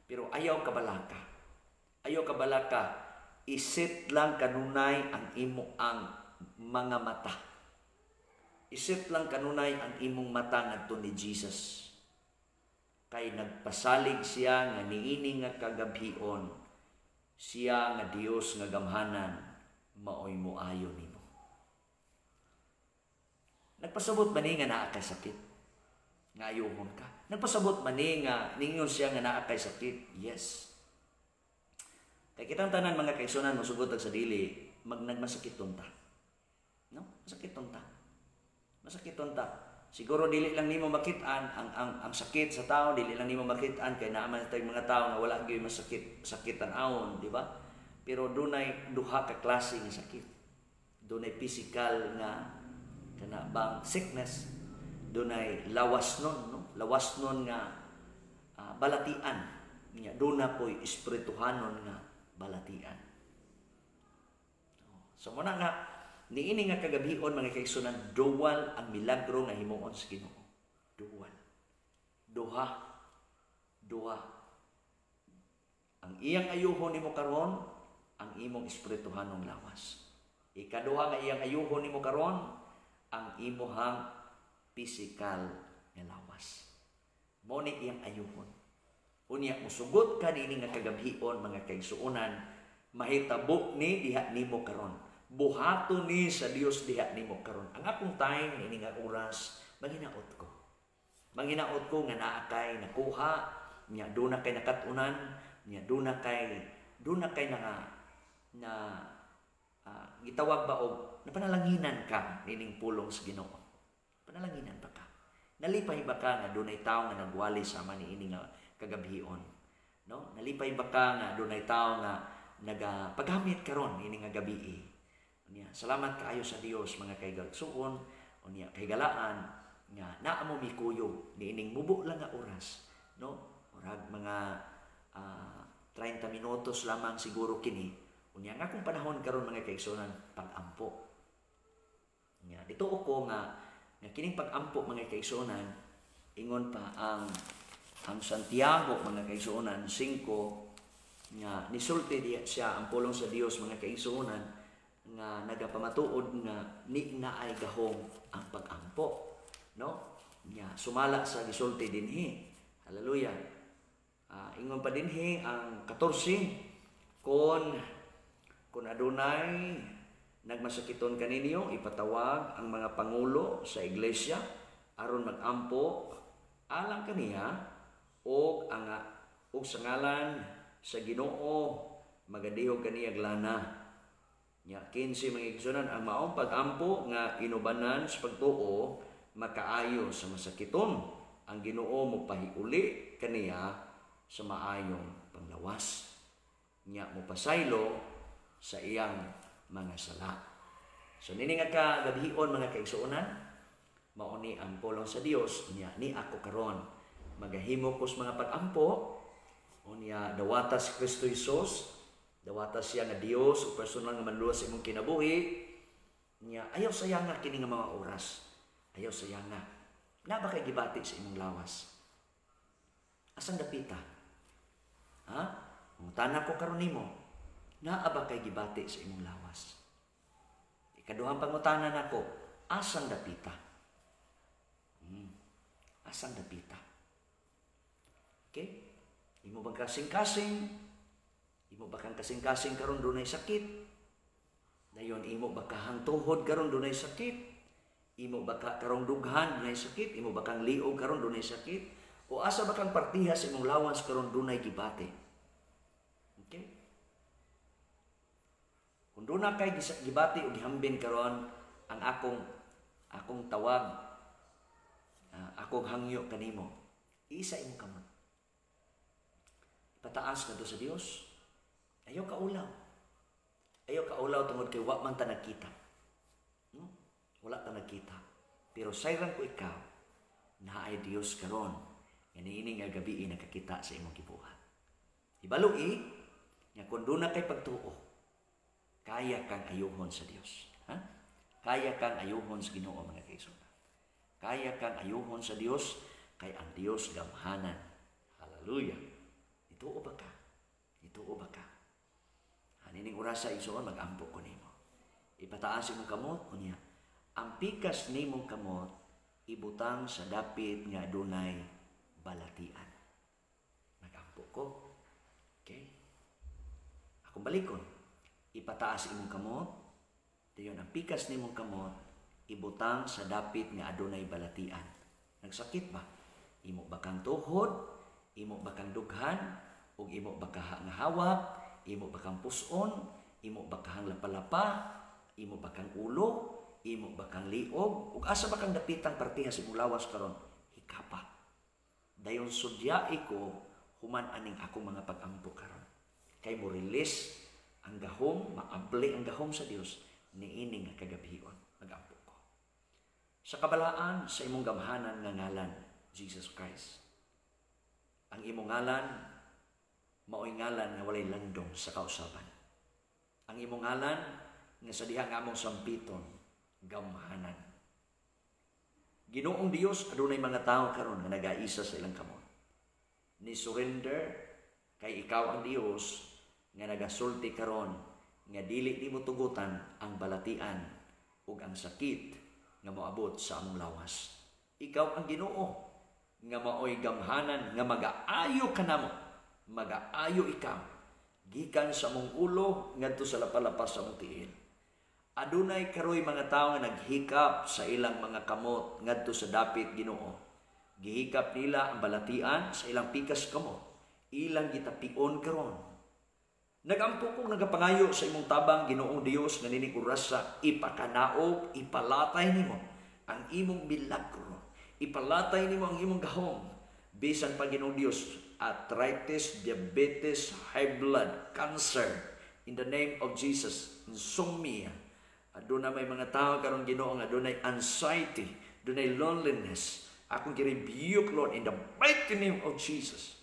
Pero ayaw kabalaka. Ayaw kabalaka, isit lang kanunay ang imo ang mga mata. Isit lang kanunay ang imong mata ngadto ni Jesus. Kay nagpasalig siya nga niini nga kagabhion. Siya nga Dios nga gamhanan, maoy moayo nimo. Nagpasabot ba ni nga naa kay sakit? Nga ayuhon ka. Nagpasabot ba ni nga ningon siya nga naa kay sakit? Yes. Kay kitang tanan mga kaigsuonan mosugot sa dili, nagmasakiton ta. No? Masakiton ta. Masakiton ta. Siguro dili lang nimo makit-an ang sakit sa tao, dili lang nimo makit-an kay naa man tay mga tao nga wala gyud masakit ang awon, di ba? Pero dunay duha ka klase nga sakit. Dunay physical nga kanabang sickness, dunay lawas nun, no? Lawas nun nga balatian. Duna po'y espirituhanon nga balatian. So muna nga, niini nga kagabhion mga kaigsuonan, duwal ang milagro nga himuon sa Ginoo. Duwal. Duha. Ang iyang ayuhon nimo karon, ang imong espirituhanong lawas. Ikaduha nga iyang ayuhon nimo karon, ang imuhang physical nga lawas. Mao ni iyang ayuhon. Unya musugot ka dinhi nga kagabhion mga kaigsuonan, mahitabo ni diha nimo karon. Buhaton ni sa Dios diha nimo karon. Ang akong time ini nga oras, manghinaot ko. Manghinaot ko nga naa kay nakuha, nya duna kay nakatunan, nya duna kay na gitawag ba og napanalanginan ka nining pulong sa Ginoo. Panalanginan ba ka? Nalipay ba ka nga dunay tawo nga nagwali sama niini nga kagabhion? No? Nalipay ba ka nga dunay tawo nga nagapagamit karon niini nga gabi? Unya, salamat kaayo sa Dios mga kaigsuon, unya kaygalaan nga naa mo mikuyo niining mubo lang nga oras, no? Murag mga 30 minutos lamang siguro kini. Unya nga kung panahon karon mga kaigsuonan, pag-ampo. Unya dito ko nga kining pag-ampo mga kaigsuonan, ingon pa ang Santiago mga kaigsuonan 5 nga nisulti diya siya ang pulong sa Dios mga kaigsuonan nga nga nagapamatuod nga ni naay gahom ang pag-ampo, no? Nya sumala sa gisulti dinhi. Hallelujah. Ingon pa dinhi ang 14, kung adunay nagmasakiton kaninyo, ipatawag ang mga pangulo sa iglesia aron mag-ampo alang kaniya og sa ngalan sa Ginoo magadihog kaniya glana. Nya 15 mga igsunan, ang maong pag-ampo nga inubanan sa pagtuo makaayo sa masakiton, ang Ginoo mo pahiuli kaniya sa maayong panglawas. Nya mo pasaylo sa iyang mga sala. So nini nga kagabion mga kaigsuonan, mao ni ang pulong sa Dios nya ni ako karon magahimo ko sa mga pag-ampo unya dawata si Kristo Jesus, dawata siya nga Dios o personal nga manluwas sa imong kinabuhi. Nya ayaw sayanga kini nga mga oras, ayaw sayanga na ba kay gibati sa imong lawas. Asang dapita? Ha? Mutana ko karon nimo, naa ba kay gibati sa imong lawas? Ikaduhang pangutanan nako, asang dapita? Asang dapita? Okay? Imo bang kasing-kasing? Imo ba kang kasing-kasing karon dunay sakit? Dayon imo ba kahang tuhod karon dunay sakit? Imo ba ka karong dughan dunay sakit? Imo ba kang liog karon dunay sakit? O asa ba kang partiha sa imong lawas karon dunay gibati? Okay? Kung doon na kay gibati o gihambin karon ang akong tawag, akong hangyo kanimo, isa imong kamot. Pataas na to sa Dios. Ayaw ka ulaw. Ayaw ka ulaw tungod kay wa man ta nagkita. Wala ta nagkita. Pero sayran ko ikaw na ay Dios karon. Nga niini nga gabi nakakita sa imong gibuhat. Ibalui, nga kung doon na kay pagtuo, kaya kang ayuhon sa Dios. Ha? Kaya kang ayuhon sa Ginoo mga kaigsuonan. Kaya kang ayuhon sa Dios kay ang Dios gamhanan. Hallelujah. Ituo ba ka? Ituo ba ka? Hanining oras sa igsuon mag-ampo ko nimo. Ipataas imong kamot unya. Ang pikas nimong kamot ibutang sa dapit nga adunay balatian. Mag-ampo ko. Okay? Akong balikon. Ipataas imong kamot, dayon ang pikas nimong kamot ibutang sa dapit nga adunay balatian. Nagsakit ba? Imo ba kang tuhod? Imo ba kang dughan? Ug imo ba kang hawak? Imo ba kang puson? Imo ba kang lapalapa? Imo ba kang ulo? Imo ba kang liog? Ug asa ba kang dapitang partiha sa imong lawas karon? Hikapa. Dayon sudyai ko human aning akong mga pag-ampo karon. Kay mo release ang gahom, maabli ang gahom sa Dios niini nga kagabion. Mag-ampo ko. Sa kabalaan sa imong gamhanan nga ngalan, Jesus Christ. Ang imong ngalan mao'y ngalan nga walay landong sa kausaban. Ang imong ngalan nga sa diha nga among sampiton, gamhanan. Ginoong Dios adunay mga tawo karon nga nagaisa sa ilang kamot. Ni surrender kay ikaw ang Dios nga nagasulti karon nga dili nimo tugutan ang balatian ug ang sakit nga moabot sa among lawas. Ikaw ang Ginoo nga maoy gamhanan nga magaayo kanamo. Magaayo ikaw gikan sa among ulo ngadto sa lapalapas sa among tiil. Adunay karoy mga tawo nga naghikap sa ilang mga kamot ngadto sa dapit Ginoo. Gihikap nila ang balatian sa ilang pikas kamot. Ilang gitapion karon. Nagampo kong nagapangayo sa imong tabang Ginoong Dios nga nining oras sa ipakanaog, ipalatay nimo ang imong milagro. Ipalatay nimo ang imong gahom. Bisan pa Ginoong Dios, arthritis, diabetes, high blood, cancer, in the name of Jesus, insomnia. Aduna may mga tao karon Ginoo nga adunay anxiety, adunay loneliness. Akong gi-rebuke Lord in the mighty name of Jesus.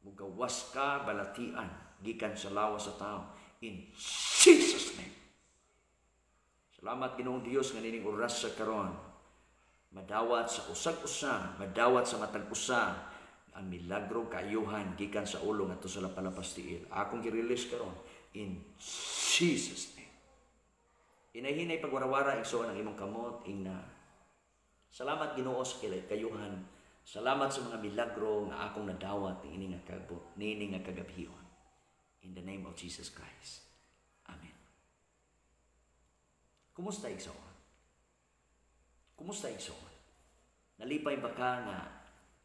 Mugawas ka balatian gikan sa lawas sa tao in Jesus name. Salamat Ginoong Dios nga nining oras sa karon. Madawat sa usag-usa, madawat sa matag usa ang milagro kaayuhan gikan sa ulo ngadto sa lapalapas tiil. Akong gi-release karon in Jesus name. Hinay-hinay pagwarawara igsoon ang imong kamot ingna. Salamat Ginoo sa kayuhan. Salamat sa mga milagro nga akong nadawat ini nga kagabihon. In the name of Jesus Christ. Amen. Kumusta igsoon? Kumusta igsoon? Nalipay ba ka nga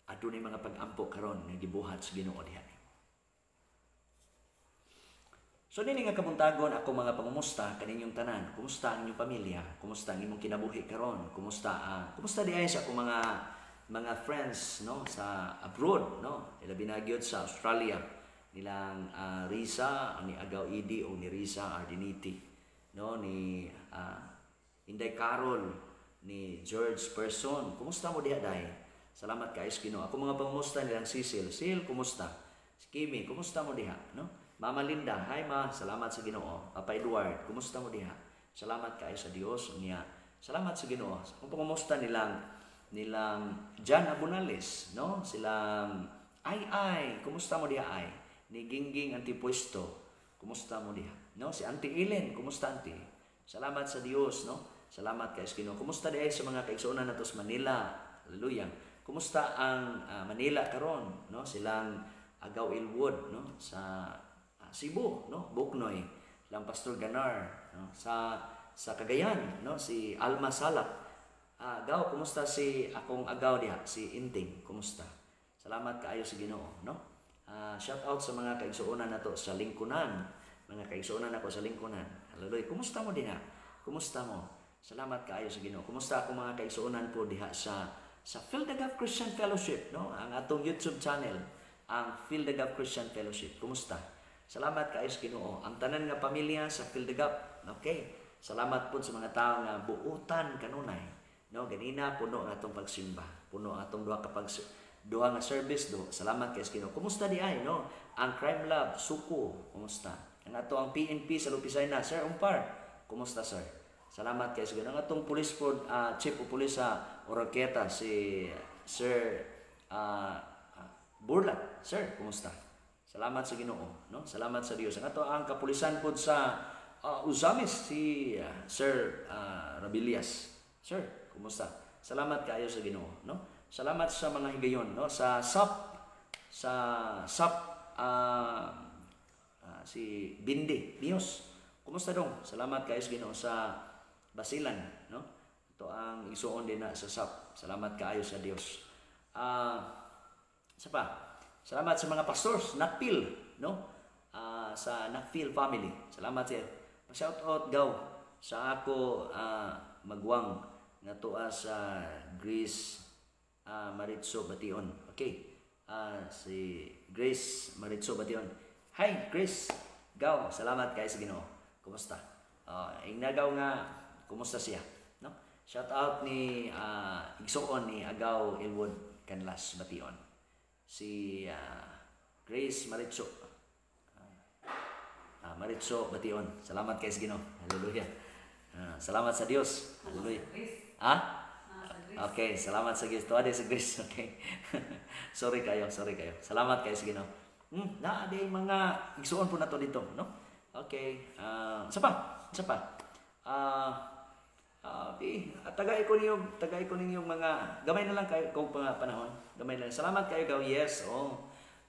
adunay mga pag-ampo karon nga gibuhat sa Ginoo diha? So nini nga kabuntagon ako mga pangumusta kaninyong tanan. Kumusta ang inyong pamilya? Kumusta ang imong kinabuhi karon? Kumusta di ay sa akong mga friends no sa abroad no? Ilabi na gyud sa Australia nilang Risa ni Agaw Idi o ni Risa Ardiniti no ni Inday Carol ni George Person. Kumusta mo diha day? Salamat kay Ginoo. Ako mga pangumusta nilang Cecil. Kumusta? Si Kimi, kumusta mo diha no? Mama Linda, hi ma, salamat sa Ginoo. Papa Edward, kumusta mo diha? Salamat kay sa Dios niya. Salamat sa Ginoo. Kung pangumusta nilang Jan Abunales, no? Silang ay, kumusta mo diha ay? Ni Gingging Antipuesto, kumusta mo diha? No, si Auntie Ellen, kumusta Auntie? Salamat sa Dios, no? Salamat kay Ginoo. Kumusta diha sa mga kaigsuonan nato sa Manila? Hallelujah. Kumusta ang Manila karon, no? Silang Agaw Ilwood, no? Sa Cebu, no? Buknoy, lang Pastor Ganar, no? Sa Cagayan, no? Si Alma Salak. Agaw, kumusta si akong agaw diha, si Inting, kumusta? Salamat kaayo sa Ginoo, no? Shout out sa mga kaigsuonan nato sa lingkunan, mga kaigsuonan ako sa lingkunan. Hallelujah. Kumusta mo diha? Kumusta mo? Salamat kaayo sa Ginoo. Kumusta akong mga kaigsuonan po diha sa Field the Gap Christian Fellowship, no? Ang atong YouTube channel, ang Field the Gap Christian Fellowship. Kumusta? Salamat kaayo sa Ginoo. Ang tanan nga pamilya sa Field the Gap. Okay. Salamat po sa mga tao nga buutan kanunay. No, ganina puno nga atong pagsimba. Puno atong duha nga service do. Salamat kaayo sa Ginoo. Kumusta di ay no? Ang Crime Lab Suko, kumusta? Ang ato ang PNP sa Lupisay na, Sir Umpar. Kumusta sir? Salamat kaayo sa Ginoo. Ang atong police chief of police sa Oroqueta si Sir Burlat. Sir, kumusta? Salamat sa Ginoo, no? Salamat sa Dios. Ang ato ang kapulisan pod sa Uzamis si Sir Rabilias. Sir, kumusta? Salamat kaayo sa Ginoo, no? Salamat sa mga higayon, no? Sa SAP si Bindi Nios. Kumusta dong? Salamat kaayo sa Ginoo sa Basilan, no? Ito ang isuon din na sa SAP. Salamat kaayo sa Dios. Sa pa? Salamat sa mga pastors, Nakpil, no? Sa Nakpil family. Salamat sir. Pa-shout out daw sa ako magwang nga tuwa sa Grace Maritso Bation. Okay. Si Grace Maritso Bation. Hi Grace. Gaw, salamat kay sa Ginoo. Kumusta? Ignagaw nga kumusta siya, no? Shout out ni igsuon ni Agaw Ilwood Canlas Bation. Si Grace Maritso Maritso Bation. Salamat kay sa Ginoo. Hallelujah. Salamat sa Dios. Hallelujah. Okay, salamat sa Dios. Tuwa sa Grace. Okay. sorry kayo. Salamat kay sa Ginoo. Na di mga igsuon po nato dito, no? Okay. Isa pa. Tagay ko ninyo mga gamay na lang kayo kung panahon. Gamay na lang. Salamat kayo gaw. Yes.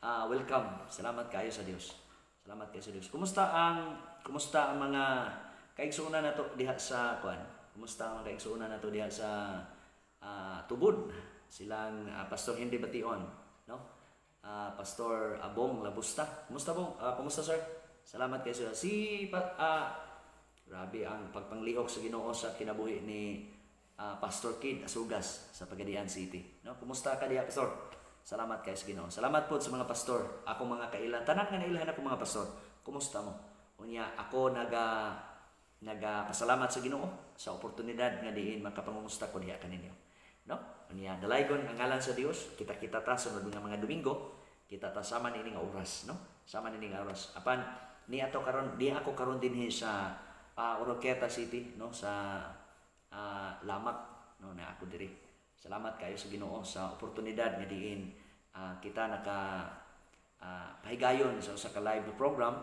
Welcome. Salamat kayo sa Dios. Salamat kayo sa Dios. Kumusta ang mga kaigsuonan nato diha sa kuan? Kumusta ang mga kaigsuonan nato diha sa Tubod? Silang Pastor Henry Bation, no? Pastor Abong Labusta. Kumusta Bong? Kumusta sir? Salamat kayo sa grabe ang pagpanglihok sa Ginoo sa kinabuhi ni Pastor Kid Asugas sa Pagadian City. No, kumusta ka diha, pastor? Salamat kay sa Ginoo. Salamat po sa mga pastor. Ako mga kailan, tanan nga nailahan ako mga pastor. Kumusta mo? Unya ako nagapasalamat sa Ginoo sa oportunidad nga diin makapangumusta ko diha kaninyo. No? Unya dalaygon ang ngalan sa Dios. Kita ta sunod nga mga Domingo, kita ta sama nini nga oras, no? Sama nini nga oras. Apan ni ako karon dinhi sa Oroqueta City, no, sa Lamak, no, na ako diri. Salamat kayo sa Ginoo sa oportunidad nga diin kita pahigayon sa live program.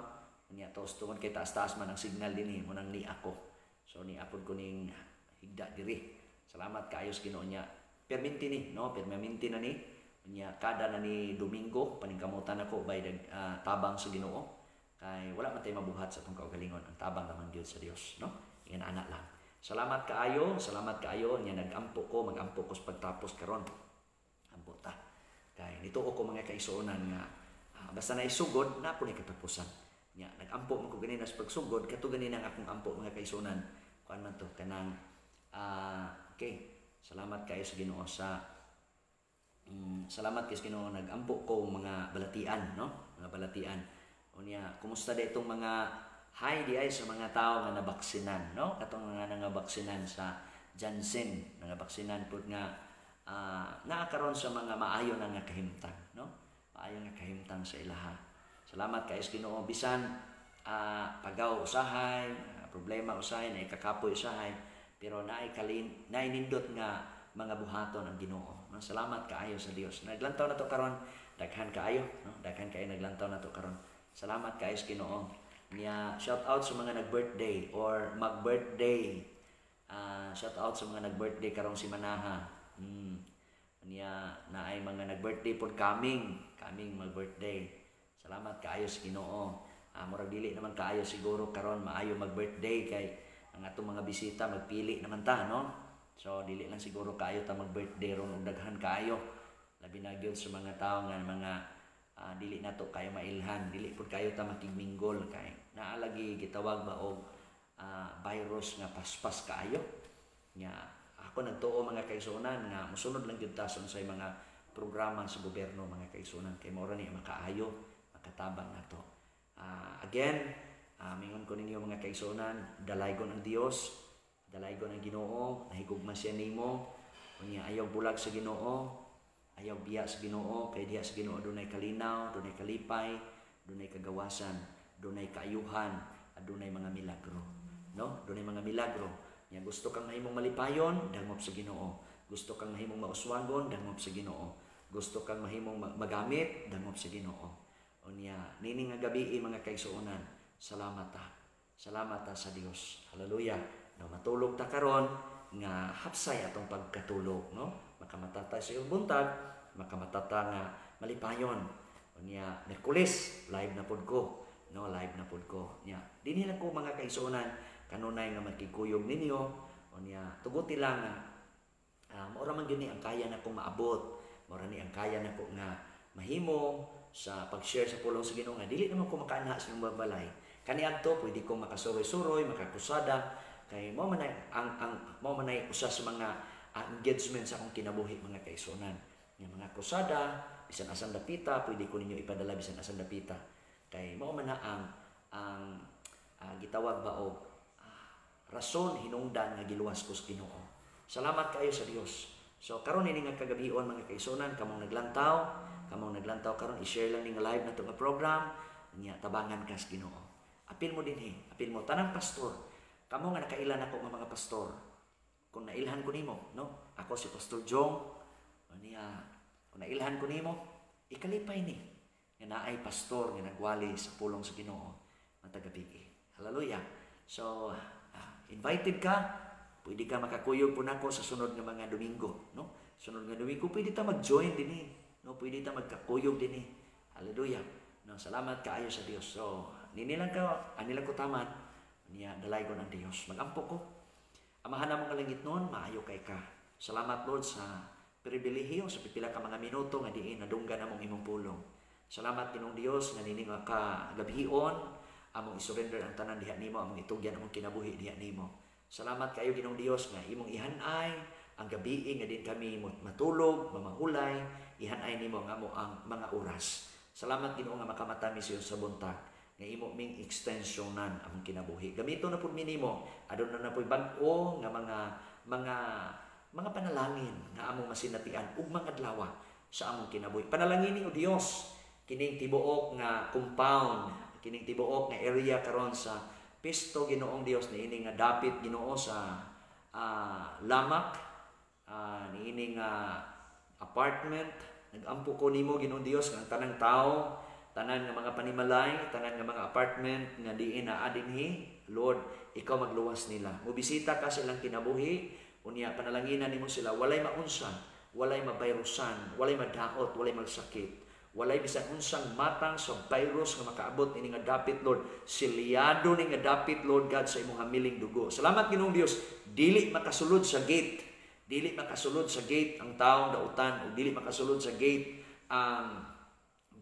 Unya tos tungod kay taas-taas man ang signal dinhi mo nang ni ako. So ni apod ko ning higda diri. Salamat kaayo sa Ginoo niya. Perminti ni, no? Perminti na ni. Niya kada na ni Domingo paningkamutan ako by tabang sa Ginoo. Kay wala man tay mabuhat sa atong kaugalingon. Ang tabang naman gyud sa Dios, no? Ingon ana lang. Salamat kaayo niya nagampo ko, magampo ko sa pagtapos karon. Ampo ta. Kay nituo ko mga kaisuonan nga basta na isugod na po ni katapusan. Nya nagampo man ko ganina sa pagsugod kato ganina ang akong ampo mga kaisuonan. Kuan man to kanang okay. Salamat kayo sa Ginoo sa salamat kayo sa Ginoo nagampo ko mga balatian, no? Mga balatian. Unya, kumusta da itong mga hi di ay sa mga tao nga nabaksinan, no? Katong nga nangabaksinan sa Janssen, nangabaksinan pud nga naakaron sa mga maayo na nga kahimtang, no? Maayo nga kahimtang sa ilaha. Salamat kayo sa Ginoo bisan pagaw usahay, problema usahay, na ikakapoy usahay, pero nainindot nga mga buhaton ang Ginoo. Salamat kaayo sa Dios. Naglantaw na to karon, daghan kaayo, no? Daghan kayo naglantaw na to karon. Salamat kaayo sa Ginoo. Niya shout out sa mga nag-birthday or mag-birthday. Shout out sa mga nag-birthday karong si Manaha. Niya na ay mga nag-birthday pod kaming mag-birthday. Salamat kaayo sa Ginoo. Murag dili naman kaayo siguro karon maayo mag-birthday kay ang atong mga bisita magpili naman ta, no? So dili lang siguro kaayo ta mag-birthday ron og daghan kaayo. Labi na gyud sa mga tawo nga mga dili nato kayo mailhan, dili pud kayo ta makigminggol kay naalagi gitawag ba og virus nga paspas kaayo. Nya ako nagtuo mga kaigsuonan nga mosunod lang gyud ta sa mga programa sa gobyerno mga kaigsuonan kay mao ra ni makaayo, makatabang nato. Again, mingon ko ninyo mga kaigsuonan, dalaygon ang Dios, dalaygon ang Ginoo, nahigugma siya nimo. Unya ayaw bulag sa Ginoo, ayaw biya sa Ginoo, kay diha sa Ginoo dunay kalinaw, dunay kalipay, dunay kagawasan, dunay kaayuhan, at dunay mga milagro, no? Dunay mga milagro. Nya gusto kang mahimong malipayon, dangop sa Ginoo. Gusto kang mahimong mauswagon, dangop sa Ginoo. Gusto kang mahimong magamit, dangop sa Ginoo. Unya nini nga gabi mga kaigsuonan, salamat ta sa Dios. Hallelujah. No, matulog ta karon nga hapsay atong pagkatulog, no? Makamatata sa iyong buntag, makamatata nga malipayon. Unya Miyerkules live na pod ko, no? Live na pod ko. Nya dinhi lang ko mga kaigsuonan kanunay nga makikuyog ninyo. Unya tuguti lang nga mao ra man gyud ni ang kaya nako maabot. Mao ra ni ang kaya nako nga mahimo sa pag-share sa pulong sa Ginoo nga dili naman ko makaanha sa imong balay. Kaniadto pwede ko makasuroy-suroy, makakusada kay mo man ay usa sa mga engagement sa akong kinabuhi mga kaigsuonan. Nga mga kusada bisan asan dapita pwede ko ninyo ipadala bisan asan dapita. Kay mao man na ang gitawag ba og rason hinungdan nga giluwas ko sa Ginoo. Salamat kayo sa Dios. So karon ini nga kagabion mga kaigsuonan kamong naglantaw karon i-share lang ning live na to nga program nya tabangan ka sa Ginoo. Apil mo dinhi, apil mo tanang pastor. Kamo nga nakailan ako nga mga pastor. Kung nailhan ko nimo, no? Ako si Pastor Jong. Niya, kung nailhan ko nimo, ikalipay ni. Nga naay pastor nga nagwali sa pulong sa Ginoo matagapigi. Hallelujah. So, invited ka, pwede ka makakuyog po nako sa sunod nga mga Domingo, no? Sunod nga Domingo, pwede ta mag-join dinhi, no? Pwede ta magkakuyog dinhi. Hallelujah. No, salamat kaayo sa Dios. So, anilang ko taman niya dalaygon ang Dios. Magampo ko. Amahan namong nga langit noon, maayo kay ka. Salamat Lord sa pribilehiyo sa pipila ka mga minuto nga diin nadunggan among imong pulong. Salamat Ginoong Dios nga nining ka gabhion among isurrender ang tanan diha nimo, among itugyan among kinabuhi diha nimo. Salamat kayo Ginoong Dios nga imong ihanay ang gabi nga din kami matulog, mamahulay, ihanay nimo nga mo ang mga oras. Salamat Ginoo nga makamata mi sa buntag nga imo ming extensionan among kinabuhi. Gamito na pud mi nimo aduna na pud bag-o nga mga panalangin nga among masinatian ug mga adlaw sa among kinabuhi. Panalangin ni o Dios kining tibuok nga compound, kining tibuok nga area karon sa Pisto Ginoong Dios niini nga dapit Ginoo sa Lamak, niini nga apartment. Nagampo ko nimo Ginoong Dios nga tanang tao tanan nga mga panimalay, tanan nga mga apartment nga diin naa dinhi, Lord, ikaw magluwas nila. Mubisita ka sa ilang kinabuhi, unya panalanginan nimo sila walay maunsa, walay mabayrusan, walay madaot, walay magsakit. Walay bisan unsang matang sa virus nga makaabot ini nga dapit, Lord. Silyado ni nga dapit, Lord God, sa imong hamiling dugo. Salamat Ginoong Dios, dili makasulod sa gate. Dili makasulod sa gate ang taong dautan, o dili makasulod sa gate ang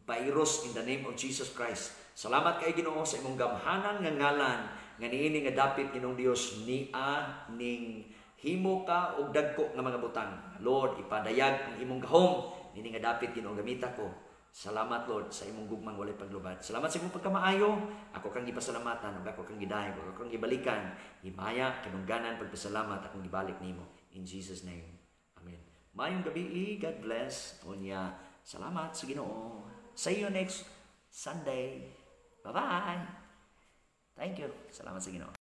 virus in the name of Jesus Christ. Salamat kay Ginoo sa imong gamhanan nga ngalan nga niini nga dapit Ginoong Dios nia ning himo ka og dagko nga mga butang. Lord, ipadayag ang imong gahom niini nga dapit Ginoo gamita ko. Salamat Lord sa imong gugmang walay paglubad. Salamat sa imong pagkamaayo. Ako kang gipasalamatan ug ako kang gidayon, ako kang gibalikan. Himaya kadungganan pagpasalamat akong gibalik nimo in Jesus name. Amen. Mayong gabi, God bless. Unya, salamat sa Ginoo. See you next Sunday. Bye-bye. Thank you. Salamat sa Ginoo.